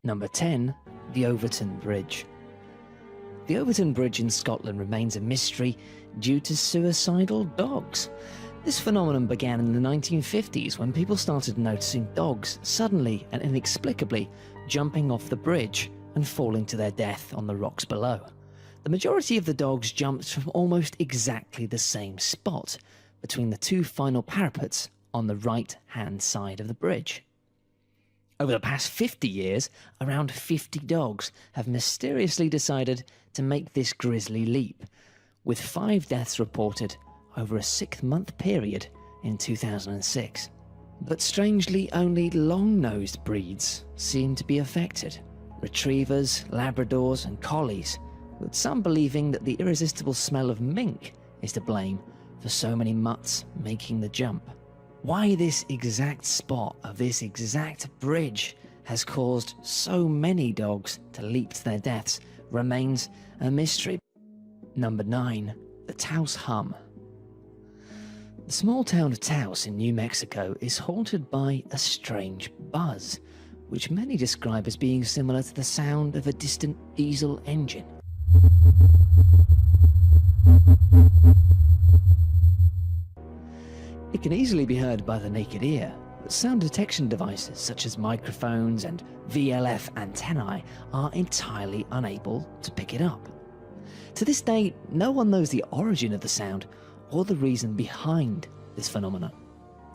Number 10. The Overton Bridge. The Overton Bridge in Scotland remains a mystery due to suicidal dogs. This phenomenon began in the 1950s when people started noticing dogs suddenly and inexplicably jumping off the bridge and falling to their death on the rocks below. The majority of the dogs jumped from almost exactly the same spot, between the two final parapets on the right-hand side of the bridge. Over the past 50 years, around 50 dogs have mysteriously decided to make this grisly leap, with 5 deaths reported over a 6-month period in 2006. But strangely, only long-nosed breeds seem to be affected. Retrievers, Labradors and Collies, with some believing that the irresistible smell of mink is to blame for so many mutts making the jump. Why this exact spot of this exact bridge has caused so many dogs to leap to their deaths remains a mystery. Number 9. The Taos Hum. The small town of Taos in New Mexico is haunted by a strange buzz, which many describe as being similar to the sound of a distant diesel engine. It can easily be heard by the naked ear, but sound detection devices such as microphones and VLF antennae are entirely unable to pick it up. To this day, no one knows the origin of the sound or the reason behind this phenomenon.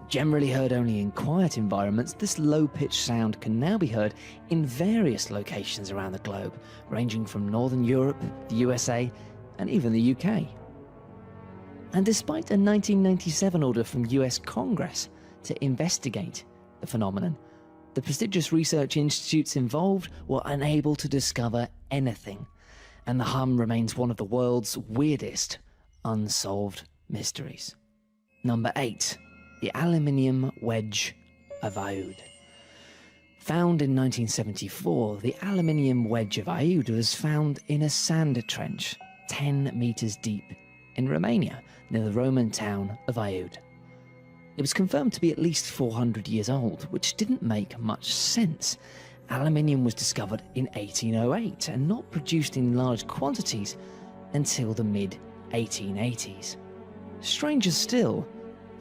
Generally heard only in quiet environments, this low-pitched sound can now be heard in various locations around the globe, ranging from Northern Europe, the USA, and even the UK. And despite a 1997 order from US Congress to investigate the phenomenon, the prestigious research institutes involved were unable to discover anything, and the hum remains one of the world's weirdest unsolved mysteries. Number 8. The Aluminium Wedge of Aoud. Found in 1974, the aluminium wedge of Aoud was found in a sand trench 10 meters deep in Romania, near the Roman town of Aoud. It was confirmed to be at least 400 years old, which didn't make much sense. Aluminium was discovered in 1808 and not produced in large quantities until the mid-1880s. Stranger still,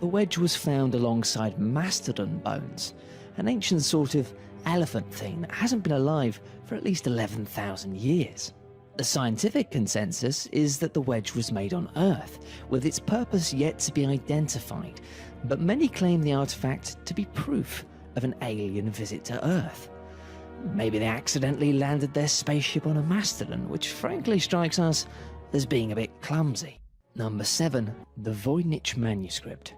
the wedge was found alongside mastodon bones, an ancient sort of elephant thing that hasn't been alive for at least 11,000 years. The scientific consensus is that the wedge was made on Earth, with its purpose yet to be identified, but many claim the artifact to be proof of an alien visit to Earth. Maybe they accidentally landed their spaceship on a mastodon, which frankly strikes us as being a bit clumsy. Number 7. The Voynich Manuscript.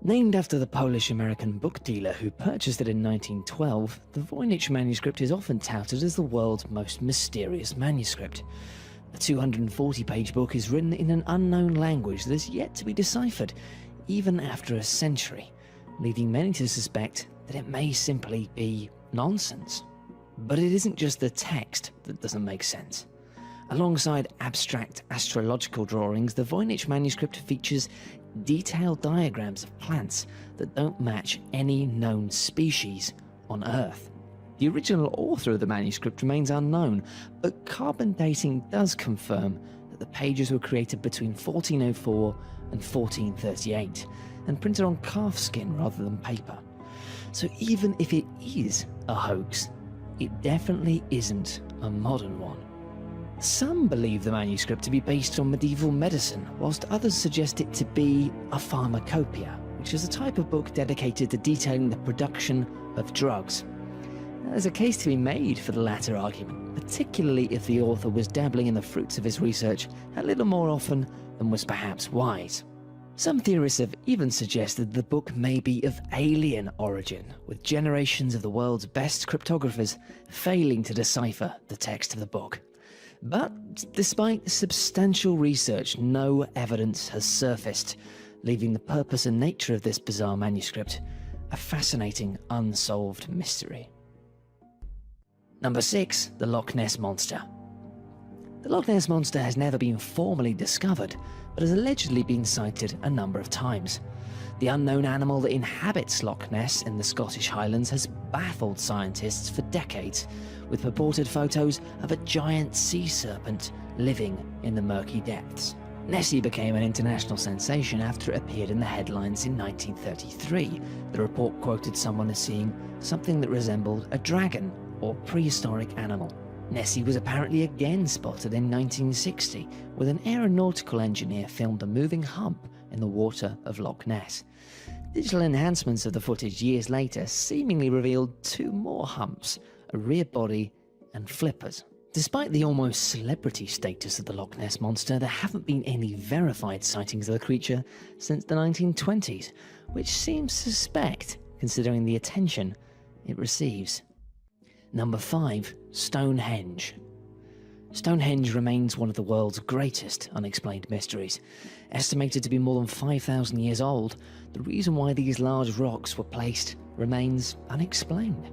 Named after the Polish-American book dealer who purchased it in 1912, the Voynich manuscript is often touted as the world's most mysterious manuscript. The 240-page book is written in an unknown language that is yet to be deciphered, even after a century, leading many to suspect that it may simply be nonsense. But it isn't just the text that doesn't make sense. Alongside abstract astrological drawings, the Voynich manuscript features detailed diagrams of plants that don't match any known species on Earth. The original author of the manuscript remains unknown, but carbon dating does confirm that the pages were created between 1404 and 1438 and printed on calfskin rather than paper. So even if it is a hoax, it definitely isn't a modern one. Some believe the manuscript to be based on medieval medicine, whilst others suggest it to be a pharmacopoeia, which is a type of book dedicated to detailing the production of drugs. There's a case to be made for the latter argument, particularly if the author was dabbling in the fruits of his research a little more often than was perhaps wise. Some theorists have even suggested the book may be of alien origin, with generations of the world's best cryptographers failing to decipher the text of the book. But despite substantial research, no evidence has surfaced, leaving the purpose and nature of this bizarre manuscript a fascinating unsolved mystery. Number 6. The Loch Ness Monster. The Loch Ness Monster has never been formally discovered, but has allegedly been sighted a number of times. The unknown animal that inhabits Loch Ness in the Scottish Highlands has baffled scientists for decades, with purported photos of a giant sea serpent living in the murky depths. Nessie became an international sensation after it appeared in the headlines in 1933. The report quoted someone as seeing something that resembled a dragon or prehistoric animal. Nessie was apparently again spotted in 1960, with an aeronautical engineer filmed a moving hump in the water of Loch Ness. Digital enhancements of the footage years later seemingly revealed two more humps, a rear body and flippers. Despite the almost celebrity status of the Loch Ness Monster, there haven't been any verified sightings of the creature since the 1920s, which seems suspect considering the attention it receives. Number 5. Stonehenge. Stonehenge remains one of the world's greatest unexplained mysteries. Estimated to be more than 5,000 years old, the reason why these large rocks were placed remains unexplained.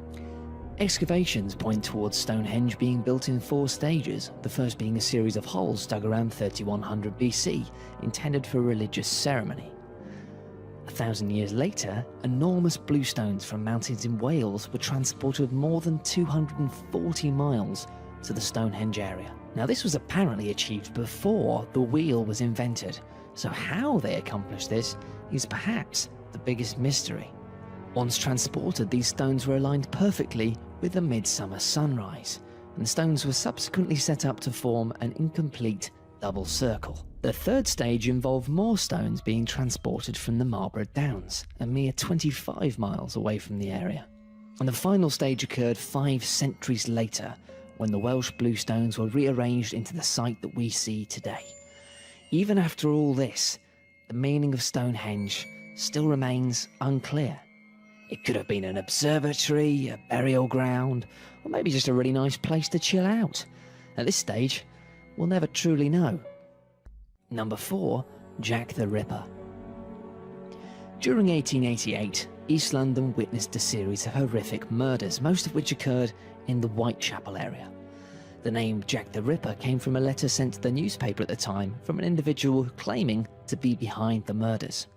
Excavations point towards Stonehenge being built in 4 stages, the first being a series of holes dug around 3100 BC, intended for religious ceremony. 1,000 years later, enormous bluestones from mountains in Wales were transported more than 240 miles to the Stonehenge area. Now, this was apparently achieved before the wheel was invented, so how they accomplished this is perhaps the biggest mystery. Once transported, these stones were aligned perfectly with the midsummer sunrise, and the stones were subsequently set up to form an incomplete double circle. The third stage involved more stones being transported from the Marlborough Downs, a mere 25 miles away from the area. And the final stage occurred 5 centuries later, when the Welsh bluestones were rearranged into the site that we see today. Even after all this, the meaning of Stonehenge still remains unclear. It could have been an observatory, a burial ground, or maybe just a really nice place to chill out. At this stage, we'll never truly know. Number 4. Jack the Ripper. During 1888, East London witnessed a series of horrific murders, most of which occurred in the Whitechapel area. The name Jack the Ripper came from a letter sent to the newspaper at the time from an individual claiming to be behind the murders.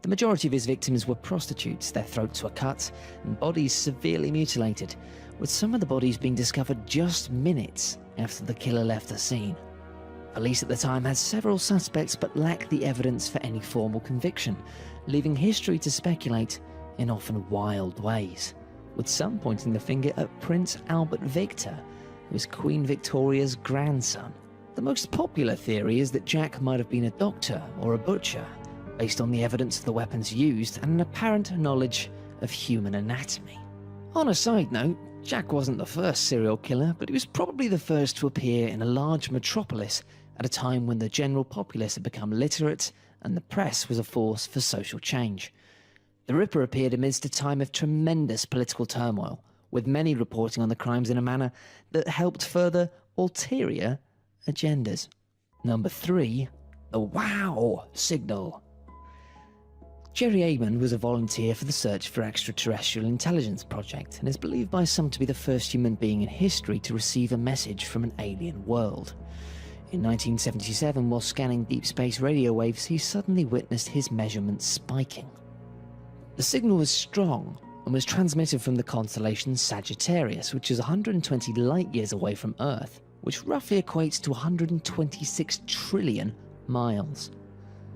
The majority of his victims were prostitutes, their throats were cut and bodies severely mutilated, with some of the bodies being discovered just minutes after the killer left the scene. Police at the time had several suspects but lacked the evidence for any formal conviction, leaving history to speculate in often wild ways, with some pointing the finger at Prince Albert Victor, who was Queen Victoria's grandson. The most popular theory is that Jack might have been a doctor or a butcher, based on the evidence of the weapons used and an apparent knowledge of human anatomy. On a side note, Jack wasn't the first serial killer, but he was probably the first to appear in a large metropolis at a time when the general populace had become literate and the press was a force for social change. The Ripper appeared amidst a time of tremendous political turmoil, with many reporting on the crimes in a manner that helped further ulterior agendas. Number 3. The Wow Signal. Jerry Amon was a volunteer for the Search for Extraterrestrial Intelligence project and is believed by some to be the first human being in history to receive a message from an alien world. In 1977, while scanning deep space radio waves, he suddenly witnessed his measurements spiking. The signal was strong and was transmitted from the constellation Sagittarius, which is 120 light-years away from Earth, which roughly equates to 126 trillion miles.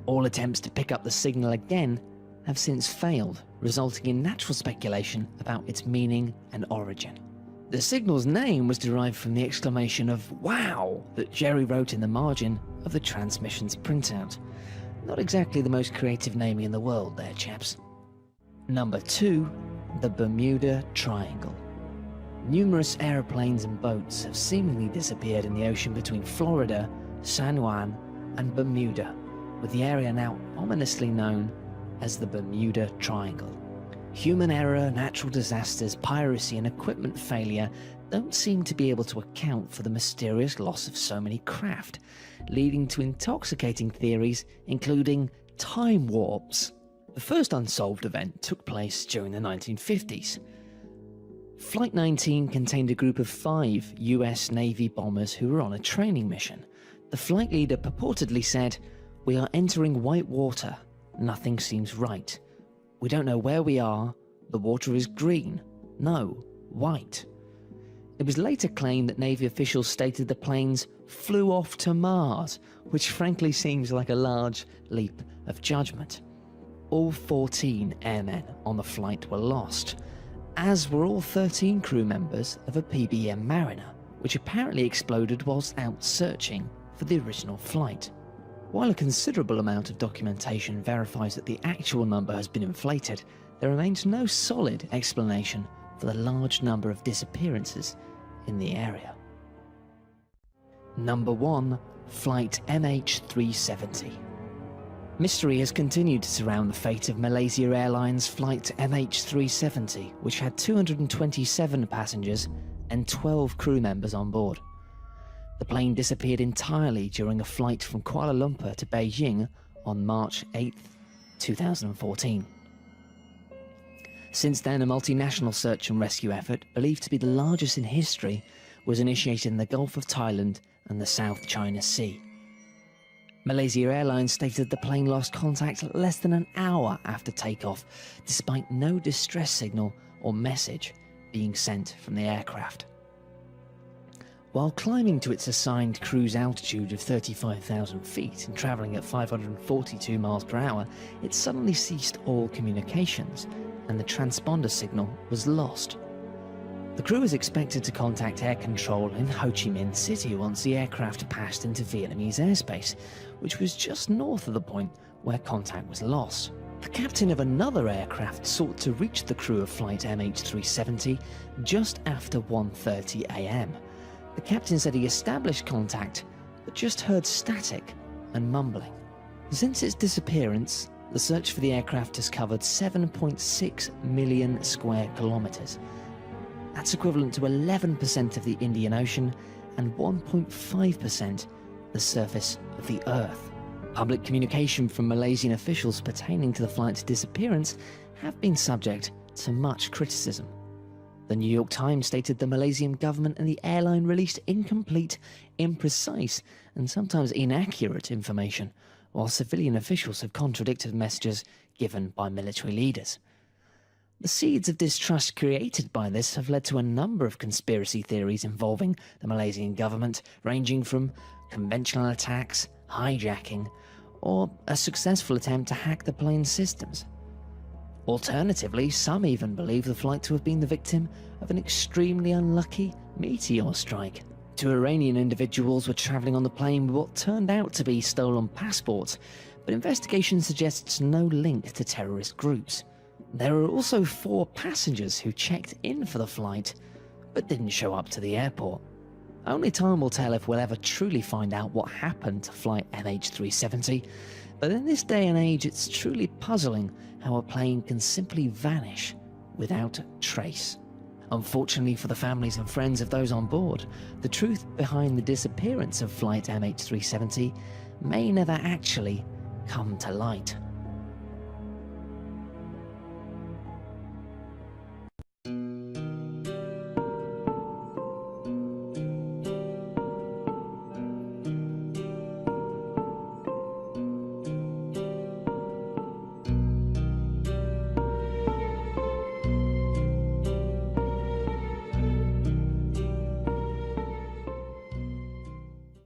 All attempts to pick up the signal again have since failed, resulting in natural speculation about its meaning and origin. The signal's name was derived from the exclamation of "wow" that Jerry wrote in the margin of the transmission's printout. Not exactly the most creative naming in the world there, chaps. Number 2. The Bermuda Triangle. Numerous aeroplanes and boats have seemingly disappeared in the ocean between Florida, San Juan, and Bermuda, with the area now ominously known as the Bermuda Triangle. Human error, natural disasters, piracy, and equipment failure don't seem to be able to account for the mysterious loss of so many craft, leading to intoxicating theories including time warps. The first Unsolved event took place during the 1950s. Flight 19 contained a group of 5 US Navy bombers who were on a training mission. The flight leader purportedly said, "We are entering white water. Nothing seems right. We don't know where we are. The water is green. No, white." It was later claimed that Navy officials stated the planes flew off to Mars, which frankly seems like a large leap of judgment. All 14 airmen on the flight were lost, as were all 13 crew members of a PBM Mariner, which apparently exploded whilst out searching for the original flight. While a considerable amount of documentation verifies that the actual number has been inflated, there remains no solid explanation for the large number of disappearances in the area. Number 1. Flight MH370. Mystery has continued to surround the fate of Malaysia Airlines Flight MH370, which had 227 passengers and 12 crew members on board. The plane disappeared entirely during a flight from Kuala Lumpur to Beijing on March 8, 2014. Since then, a multinational search and rescue effort, believed to be the largest in history, was initiated in the Gulf of Thailand and the South China Sea. Malaysia Airlines stated the plane lost contact less than an hour after takeoff, despite no distress signal or message being sent from the aircraft. While climbing to its assigned cruise altitude of 35,000 feet and travelling at 542 miles per hour, it suddenly ceased all communications, and the transponder signal was lost. The crew was expected to contact air control in Ho Chi Minh City once the aircraft passed into Vietnamese airspace, which was just north of the point where contact was lost. The captain of another aircraft sought to reach the crew of flight MH370 just after 1:30 a.m. The captain said he established contact, but just heard static and mumbling. Since its disappearance, the search for the aircraft has covered 7.6 million square kilometres. That's equivalent to 11% of the Indian Ocean and 1.5% the surface of the Earth. Public communication from Malaysian officials pertaining to the flight's disappearance have been subject to much criticism. The New York Times stated the Malaysian government and the airline released incomplete, imprecise, and sometimes inaccurate information, while civilian officials have contradicted messages given by military leaders. The seeds of distrust created by this have led to a number of conspiracy theories involving the Malaysian government, ranging from conventional attacks, hijacking, or a successful attempt to hack the plane's systems. Alternatively, some even believe the flight to have been the victim of an extremely unlucky meteor strike. 2 Iranian individuals were travelling on the plane with what turned out to be stolen passports, but investigation suggests no link to terrorist groups. There are also 4 passengers who checked in for the flight, but didn't show up to the airport. Only time will tell if we'll ever truly find out what happened to flight MH370, but in this day and age it's truly puzzling how a plane can simply vanish without trace. Unfortunately for the families and friends of those on board, the truth behind the disappearance of flight MH370 may never actually come to light.